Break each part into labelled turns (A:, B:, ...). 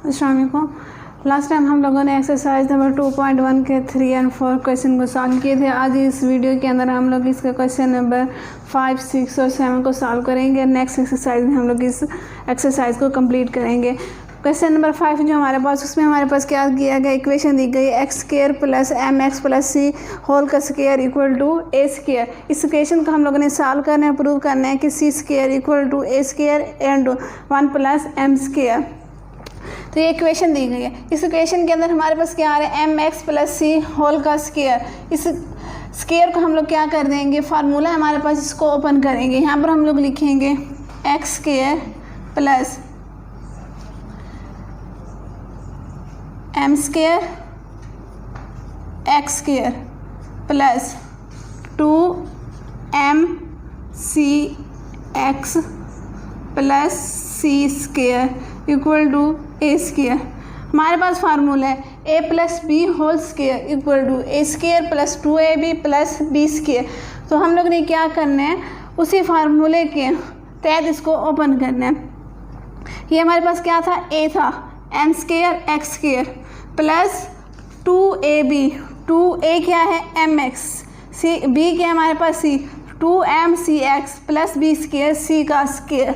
A: अस्सलाम वालेकुम। Last time हम लोगों ने एक्सरसाइज नंबर 2.1 के 3 और 4 क्वेश्चन को सॉल्व किए थे। आज इस वीडियो के अंदर हम लोग इसका क्वेश्चन नंबर 5, 6 और 7 को सॉल्व करेंगे। नेक्स्ट एक्सरसाइज में हम लोग इस एक्सरसाइज को कंप्लीट करेंगे। क्वेश्चन नंबर 5 जो हमारे पास, उसमें हमारे पास क्या दिया गया, इक्वेशन दी गई x square plus m x plus c whole का square equal to a square. इस इक्वेशन को हम लोगों ने सॉल्व करना है, प्रूव करना है कि c square equal to a square and 1 plus m square. तो ये इक्वेशन दी गई है। इस इक्वेशन के अंदर हमारे पास क्या आ रहा है, M x plus c whole का स्क्वायर। इस स्क्वायर को हम लोग क्या कर देंगे, फार्मूला हमारे पास, इसको ओपन करेंगे। यहाँ पर हम लोग लिखेंगे x square plus m square x square plus 2m c x plus c square equal to a square. हमारे पास फार्मूला है a plus b whole square equal to a square plus 2ab plus b square. तो हम लोग ने क्या करना है, उसी फार्मूले के तहत इसको ओपन करना है। ये हमारे पास क्या था, a था m square x square plus 2ab, 2a क्या है एम एक्स, सी b क्या है हमारे पास सी, 2m c x plus b square, सी का square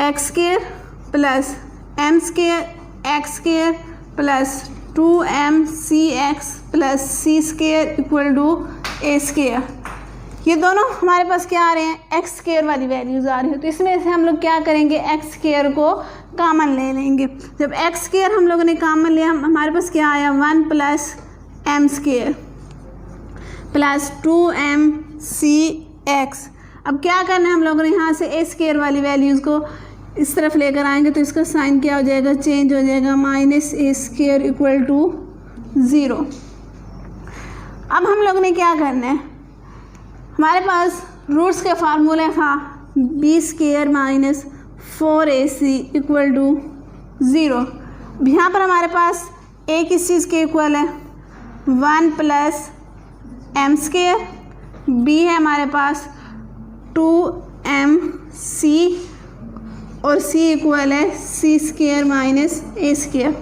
A: x square plus m square x square plus 2m c x plus c square equal to a square. ये दोनों हमारे पास क्या आ रहे हैं, एक्स स्क्वायर वाली वैल्यूज़ आ रही है। तो इसमें से हम लोग क्या करेंगे, एक्स स्क्वायर को कॉमन ले लेंगे। जब एक्स स्क्वायर हम लोगों ने कॉमन लिया, हमारे पास क्या आया, 1 plus m square plus 2m c x. अब क्या करना है, हम लोगों ने यहाँ से ए स्क्वायर वाली वैल्यूज़ को इस तरफ लेकर आएंगे तो इसका साइन क्या हो जाएगा, चेंज हो जाएगा, minus A square equal to 0। अब हम लोग ने क्या करना है, हमारे पास रूट्स के फार्मूले था b square minus 4ac equal to 0। यहाँ पर हमारे पास a किस चीज़ के इक्वल है, 1 प्लस एम स्क्वायर, b है हमारे पास 2m c और c इक्वल है सी square minus A square.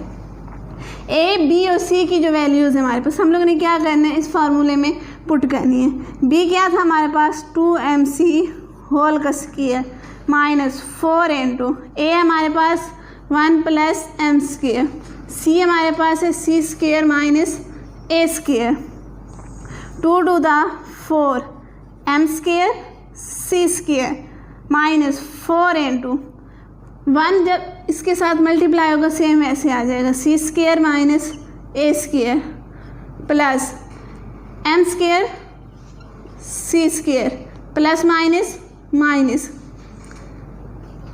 A: A B और सी की जो वैल्यूज़ है हमारे पास, हम लोग ने क्या करना है, इस फार्मूले में पुट करनी है। b क्या था हमारे पास, 2mc होल का स्क्वायर माइनस 4 इंटू ए हमारे पास 1 प्लस एम स्क्वायर, सी हमारे पास है सी square minus A square, 2 to the 4 m square c square minus 4 into 1 जब इसके साथ मल्टीप्लाई होगा सेम ऐसे आ जाएगा, c square minus A square plus m square c square plus minus minus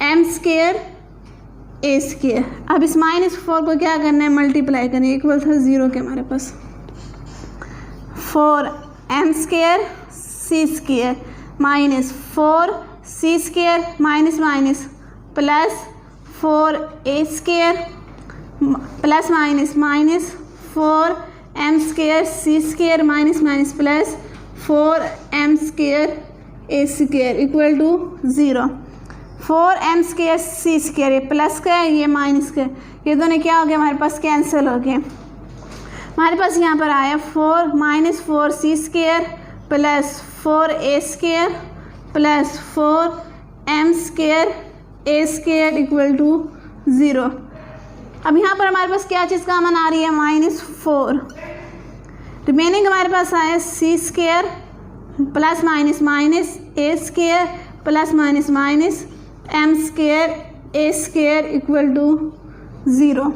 A: m square a square. अब इस -4 को क्या करना है, मल्टीप्लाई करना है, इक्वल था 0 के हमारे पास 4 m square c square minus 4 c square minus minus plus 4 a square plus minus minus 4 m square c square minus minus plus 4 m square a square equal to 0। 4 m square c square, ये plus का है ये minus का है, ये दोनों क्या हो गया हमारे पास, कैंसिल हो गए। हमारे पास यहाँ पर आया 4 minus 4 c square plus 4 a square plus 4 m square a square equal to 0। अब यहाँ पर हमारे पास क्या चीज़ कॉमन आ रही है, -4। रिमेनिंग हमारे पास आया c square plus minus minus A square plus minus minus m square a square equal to 0।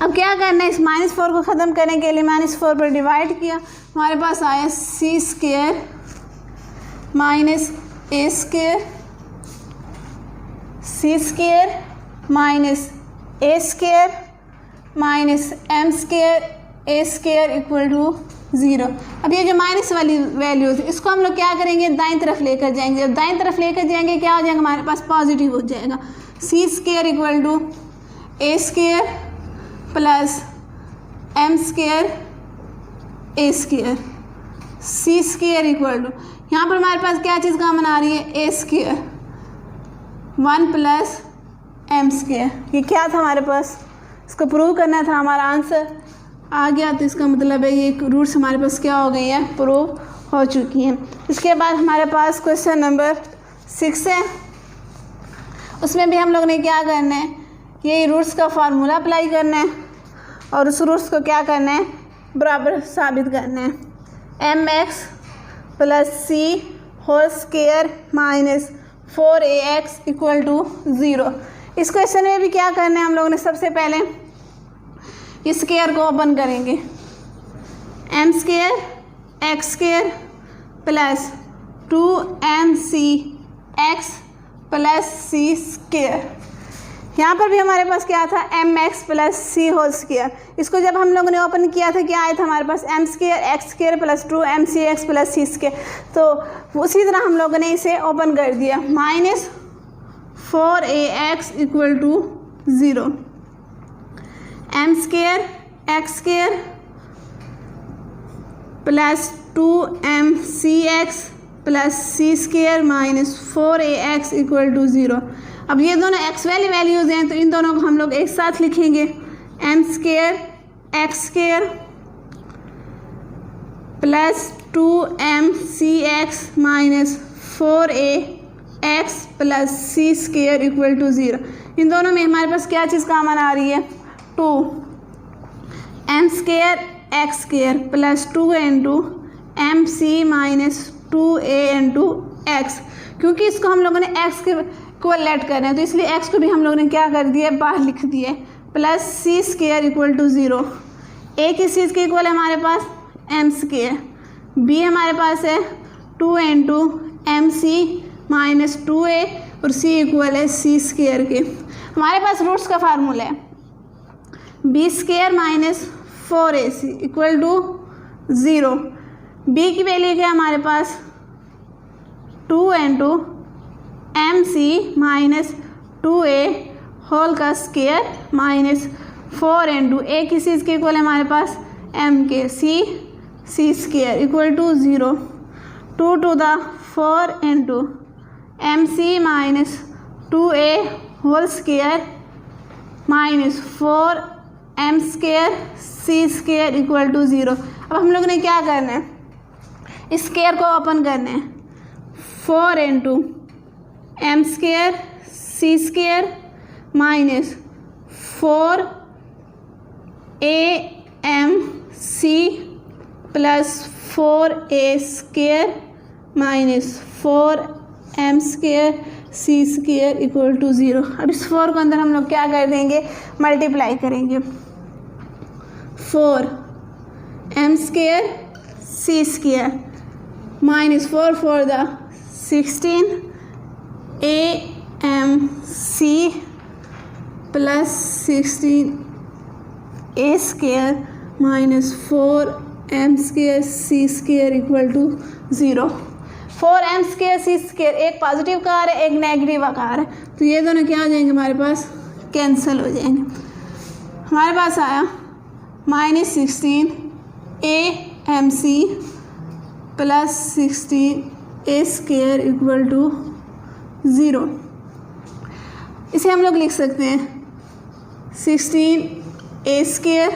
A: अब क्या करना है, इस -4 को ख़त्म करने के लिए -4 पर डिवाइड किया, हमारे पास आया c square minus A square c square minus A square minus m square a square equal to 0। अब ये जो माइनस वाली वैल्यू थी, इसको हम लोग क्या करेंगे, दाईं तरफ लेकर जाएंगे। जब दाईं तरफ लेकर जाएंगे क्या हो जाएगा, हमारे पास पॉजिटिव हो जाएगा, c square equal to a square plus m square a square c square equal to, यहाँ पर हमारे पास क्या चीज़ कॉमन आ रही है, ए स्क्वायर 1 प्लस एम स्क्वायर। ये क्या था हमारे पास, इसको प्रूव करना था, हमारा आंसर आ गया। तो इसका मतलब है ये रूट्स हमारे पास क्या हो गई हैं, प्रूव हो चुकी हैं। इसके बाद हमारे पास क्वेश्चन नंबर 6 है। उसमें भी हम लोग ने क्या करना है, ये रूट्स का फार्मूला अप्लाई करना है और उस रूट्स को क्या करना है, बराबर साबित करना है। mx plus c whole square minus 4ax equal to 0। इस क्वेश्चन में भी क्या करना है, हम लोगों ने सबसे पहले इस स्क्वायर को ओपन करेंगे। M square x square plus 2mc x plus c square. यहाँ पर भी हमारे पास क्या था, m x plus c whole square. इसको जब हम लोगों ने ओपन किया था क्या आया था हमारे पास, m square x square plus 2mc x plus c square. तो उसी तरह हम लोगों ने इसे ओपन कर दिया, minus 4ax equal to 0। M square x square plus 2mc x plus c square minus 4ax equal to 0। अब ये दोनों एक्स वाली वैल्यूज़ हैं तो इन दोनों को हम लोग एक साथ लिखेंगे। M square x square plus 2mc x minus 4ax plus c square equal to 0। इन दोनों में हमारे पास क्या चीज़ कॉमन आ रही है, 2। M square x square plus 2 into m c minus 2a into x. क्योंकि इसको हम लोगों ने एक्स के को लेट कर रहे हैं तो इसलिए एक्स को भी हम लोगों ने क्या कर दिया, बाहर लिख दिए, plus c square equal to 0। ए किस चीज़ के इक्वल है हमारे पास, एम स्क्वायर। बी हमारे पास है 2 into m c minus 2a और सी इक्वल है सी स्क्वायर के। हमारे पास रूट्स का फार्मूला है b square minus 4ac equal to 0। B की वैल्यू क्या है हमारे पास, 2 into m c minus 2a whole का स्क्वायर माइनस 4 इंटू ए किस चीज़ के इक्वल है हमारे पास, एम के, c square equal to 0। 2 to the 4 into m c minus 2a whole square minus 4m square c square equal to 0। अब हम लोग ने क्या करना है, इस स्क्वायर को ओपन करना है। 4 into m square c square minus 4am c plus 4a square minus 4m square c square equal to 0। अब इस 4 को अंदर हम लोग क्या कर देंगे, मल्टीप्लाई करेंगे। 4m square c square minus 4 4 the 16 am c plus 16a square minus 4m square c square equal to 0। 4m square c square एक पॉजिटिव का आ रहा है, एक नेगेटिव का आ रहा है, तो ये दोनों क्या हो जाएंगे हमारे पास, कैंसिल हो जाएंगे। हमारे पास आया minus 16am c plus 16a square equal to 0। इसे हम लोग लिख सकते हैं 16a square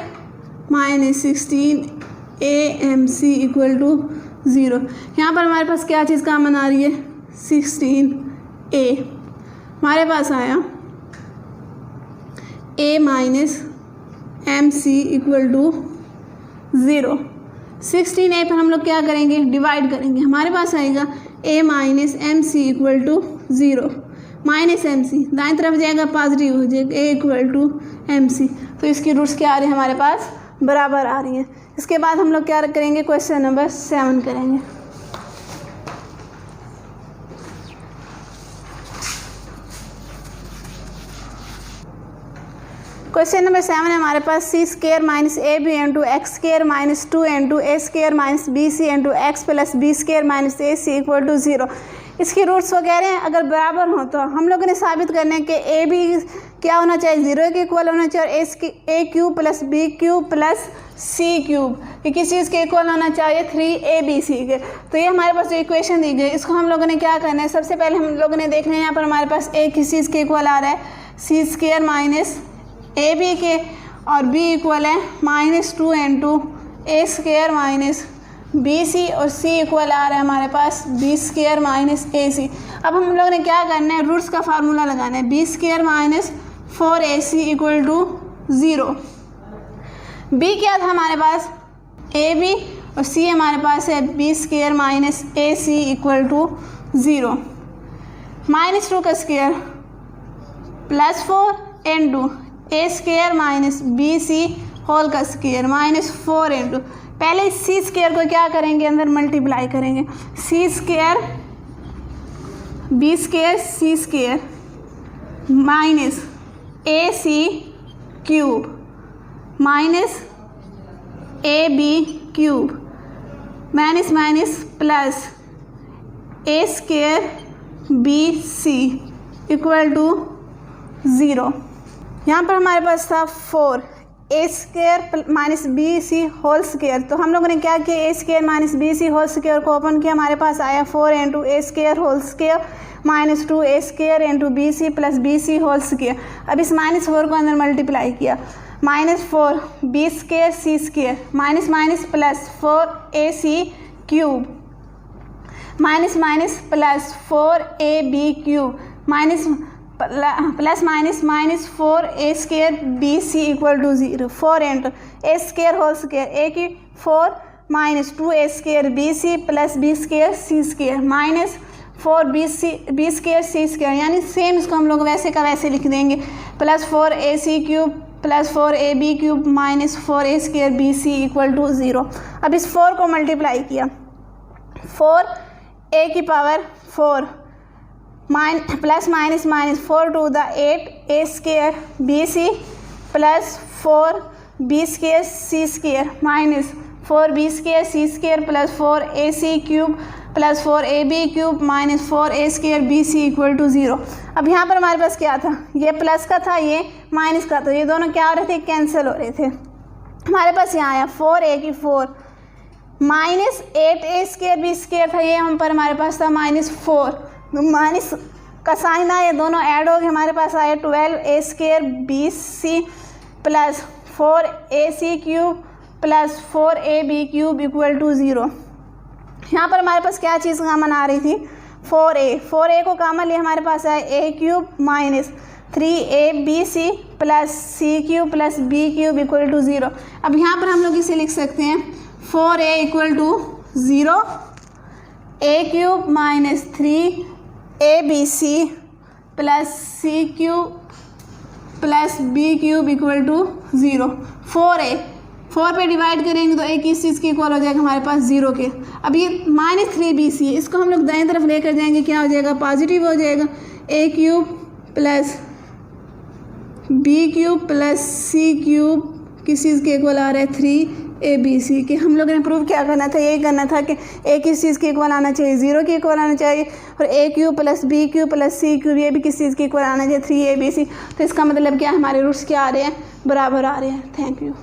A: minus 16am c equal to 0। यहाँ पर हमारे पास क्या चीज़ कॉमन आ रही है, 16a। हमारे पास आया a minus m c equal to 0। 16a पर हम लोग क्या करेंगे, डिवाइड करेंगे। हमारे पास आएगा a minus m c equal to 0। Minus m c दाएँ तरफ जाएगा, पॉजिटिव हो जाएगा, a equal to m c. तो इसकी रूट्स क्या आ रही है हमारे पास, बराबर आ रही है। इसके बाद हम लोग क्या करेंगे, क्वेश्चन नंबर 7 करेंगे। क्वेश्चन नंबर 7 है हमारे पास, c square minus a b into x square minus 2 into a square minus b c into x plus b square minus a c equal to 0। इसकी रूट्स वो कह रहे हैं अगर बराबर हो तो हम लोगों ने साबित करना है कि ए बी क्या होना चाहिए, 0 के इक्वल होना चाहिए, और a cube plus b cube plus c cube ये किस चीज़ के इक्वल होना चाहिए, 3abc के। तो ये हमारे पास जो इक्वेशन दी गई इसको हम लोगों ने क्या करना है, सबसे पहले हम लोगों ने देखना है यहाँ पर हमारे पास ए किस चीज़ के इक्वल आ रहा है, सी स्क्वायर माइनस ए बी के, और बी इक्वल है -2 into a square minus b सी, और सी इक्वल आ रहा है हमारे पास बी स्क्वायर माइनस ए सी। अब हम लोगों ने क्या करना है, रूट्स का फार्मूला लगाना है, b square minus 4ac equal to 0। B क्या था हमारे पास, ए बी, और सी हमारे पास है b square minus a c equal to 0। -2 का square +4 into a square minus b c whole का स्क्वायर -4 इंटू, पहले सी स्क्वायर को क्या करेंगे, अंदर मल्टीप्लाई करेंगे, c square b square c square minus a c cube minus a b cube minus minus plus a square b c equal to 0। यहाँ पर हमारे पास था 4 a square minus b c whole square, तो हम लोगों ने क्या किया, a square minus b c whole square को ओपन किया, हमारे पास आया 4 into a square whole square -2 a square into b c plus b c whole square. अब इस -4 को अंदर मल्टीप्लाई किया, -4 b square c square minus minus plus 4 a c cube minus minus plus 4 a b cube minus plus minus minus 4 a square b c equal to 0। 4 into a square whole square, a की 4 -2 a square b c plus b square c square -4 b square c square, यानी same इसको हम लोग वैसे का वैसे लिख देंगे, +4 a c cube +4 a b cube -4 a square b c equal to 0। अब इस 4 को मल्टीप्लाई किया, 4 ए की power 4 plus minus minus 4 to the 8 a square b c plus 4 b square c square -4 b square c square plus 4 a c cube plus 4 a b cube -4 a square b c equal to 0। अब यहाँ पर हमारे पास क्या था, ये plus का था, ये माइनस का था, ये दोनों क्या हो रहे थे, कैंसिल हो रहे थे। हमारे पास यहाँ आया 4 ए की 4 -8 ए स्क्वायर बी स्क्वायर था, ये हम पर हमारे पास था -4, माइनस का साइन आया, दोनों ऐड हो गए, हमारे पास आया 12 a square b c plus 4 a c cube plus 4 a b cube equal to 0। यहाँ पर हमारे पास क्या चीज़ कॉमन आ रही थी, 4a को कॉमन लिए हमारे पास आया a cube minus 3a b c plus c cube plus b cube equal to 0। अब यहाँ पर हम लोग इसे लिख सकते हैं 4a equal to 0, a cube minus 3 a b c plus c cube plus b cube equal to 0। 4 पे डिवाइड करेंगे तो ए किस चीज़ की इक्वल हो जाएगा, हमारे पास 0 के। अब ये -3bc है, इसको हम लोग दाएं तरफ लेकर जाएंगे, क्या हो जाएगा, पॉजिटिव हो जाएगा, a cube plus b cube plus c cube किस चीज़ के इक्वल आ रहा है, 3abc के। हम लोगों ने प्रूव क्या करना था, यही करना था कि ए किस चीज़ के इक्वल आना चाहिए, 0 के इक्वल आना चाहिए, और a cube plus b cube plus c cube ये भी किस चीज़ के इक्वल आना चाहिए, 3abc। तो इसका मतलब क्या, हमारे रूट्स क्या आ रहे हैं, बराबर आ रहे हैं। Thank you.